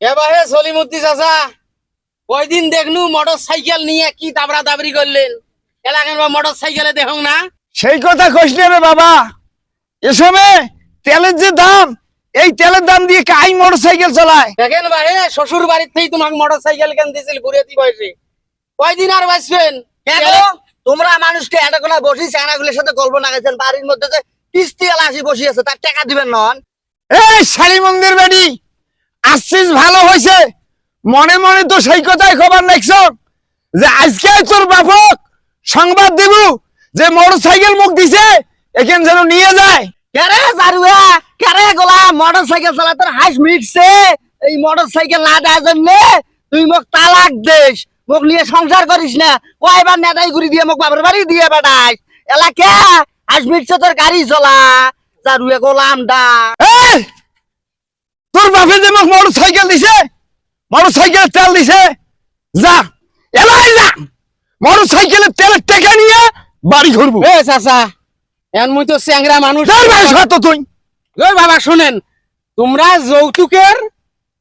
এবারে সলিমুদ্দি চাচা কয়দিন দেখলু মোটর সাইকেল নিয়ে কি দাবরা দাবরি করলেন এলাকার মোটর সাইকেলে দেখুন না সেই কথা কইস না রে বাবা। এ সময় তেলের যে দাম, এই তেলের দাম দিয়ে কাই মোটরসাইকেল চালায়। দেখেন ভাই শ্বশুর বাড়ির থেকে তোমাকে মোটর সাইকেল কেন দিয়েছিল বুড়িয়াতি বয়সে, কয়দিন আর বাঁচবেন? তোমরা মানুষকে এটা কোনা বসি চানাগুলোর সাথে গল্প না গেছেন, বাড়ির মধ্যে যে কিস্তি এলা আসি বসি আছে তার টাকা দিবেন নন। এই শালি মন্দির বেডি আসছিস, ভালো হয়েছে। মনে মনে তো সেই কথাই খবর রাখছ যে আজকে তোর বাপক সংবাদ দেব যে মোটরসাইকেল মুখ দিছে, এখান যেন নিয়ে যায়। কেরে জারুয়া কেরে গোলাম মোটরসাইকেল চালাতে হাইস মিটছে, এই মোটরসাইকেল না দেওয়ার জন্য তুই মোক তালাক দেশ, মোক নিয়ে সংসার করিস না। কয়বার নেতাই ঘুরি দিয়ে মোক বাবার বাড়ি দিয়ে বেড়াইস এলাকা হাইস মিটছে তোর গাড়ি চলা জারুয়া গোলাম ডা। এই তোর বাপে যে মোক মোটরসাইকেল দিছে, মোটরসাইকেলের তেল দিছে, যা এলাই যা মোটরসাইকেলের তেলের টাকা নিয়ে বাড়ি ঘুরবো। এ চাচা এখন মুই তো চ্যাংরা মানুষ। তুই ওই বাবা শুনেন, তোমরা যৌতুকের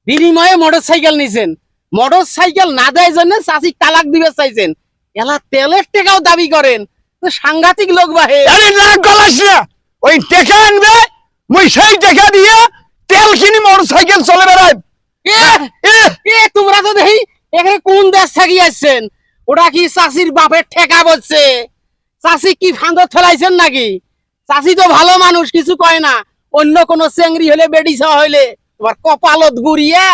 বিনিময়ে মোটর সাইকেল নিছেন, মোটর সাইকেল না দেয় জন্য চাষি তালাক দিবে চাইছেন, এলা তেলের টাকাও দাবি করেন, তো সাংঘাতিক লোক বাহে। আরে না গলাস না, ওই টাকা আনবে মুই সেই টাকা দিয়ে তেল কিনি মোটরসাইকেল চলে বেড়াই। তোমরা তো দেখি এখানে কোন দেশ থাকি আসছেন, ওটা কি চাষির বাপের ঠেকা বলছে? চাষি কি ফাঁদর ফেলাইছেন নাকি? চাষি তো ভালো মানুষ, কিছু কয় না। অন্য কোন চেংড়ি হলে বেডিসা হইলে তোমার কপালত গুড়িয়ে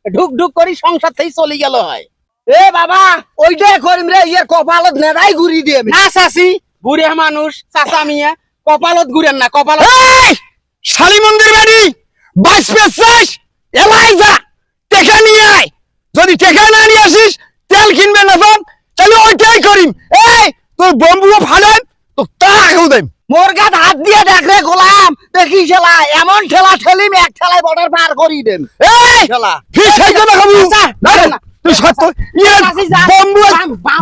ঢুক ঢুক করি সংসার থেকে চলে গেল হয়। এ বাবা ওইটাই করিম রে, ইয়ের কপালত নেড়াই ঘুরি দিয়ে না চাষি বুড়িয়া মানুষ, চাচা মিয়া কপালত ঘুরেন না, কপালত। শালি মন্দির বাড়ি বাঁচবে চাস, এলাই যা টাকা নিয়ে আয়। যদি টাকা না নিয়ে আসিস তেল কিনবে না পাম, তাহলে ওইটাই করিম। এই তোর বম্বুও ফালেন তো টাকাও দেম। মোর গাত হাত দিয়ে দেখ রে গোলাম, দেখি ঠেলা এমন ঠেলা ঠেলিম এক ঠেলায় বর্ডার পার করি দেন। এই ঠেলা ফির সেই কথা খাবো না, তুই সত্য ইয়ে বম্বু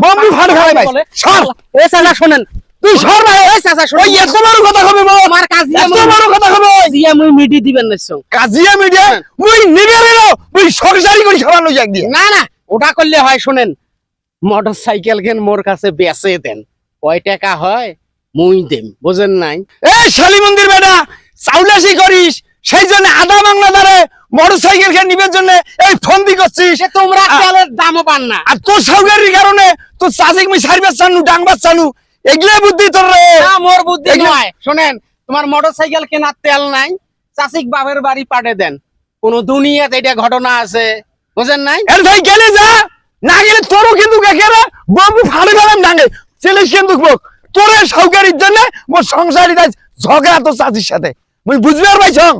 বম্বু ফাড় খাই ভাই সর। এ চাচা শুনেন, তুই সর ভাই। এই চাচা শুনেন, ওই এত বড় কথা হবে বল, আমার কাজিয়া এত বড় কথা হবে কাজিয়া মুই মিটি দিবেন না সঙ্গ। কাজিয়া মিডিয়া মুই নিবে রে, মুই সরকারি করে খাওয়ানো যাক দিয়ে। না না ওটা করলে হয়। শুনেন, মোটর সাইকেল কেন মোর কাছে বেচে দেন, কয় টাকা হয় মুই দেম, বুঝেন নাই? এই শালি মন্দির বেটা চাউলাসি করিস, সেই জন্য আধা বাংলা দ্বারে মোটরসাইকেল কে নিবের জন্য এই ফন্দি করছিস। সে তোমরা তেলের দামও পান না, আর তোর সৌকারির কারণে তোর চাষিক মুই সারবার চানু ডাংবার চানু, এগুলো বুদ্ধি তোর রে। না মোর বুদ্ধি নয়। শুনেন, তোমার মোটর সাইকেল কেনার তেল নাই, চাষিক বাপের বাড়ি পাঠে দেন, কোন দুনিয়াতে এটা ঘটনা আছে, বুঝেন নাই? এর ভাই গেলে যা, না গেলে তোরও কিন্তু একেবারে বম্বু ফাড়ে গেলাম ডাঙে ছেলেস কিন্তু তোর সৌকারির জন্য মোর সংসারী ঝগড়া তোর চাষির সাথে, মুই বুঝবে আর ভাই সং।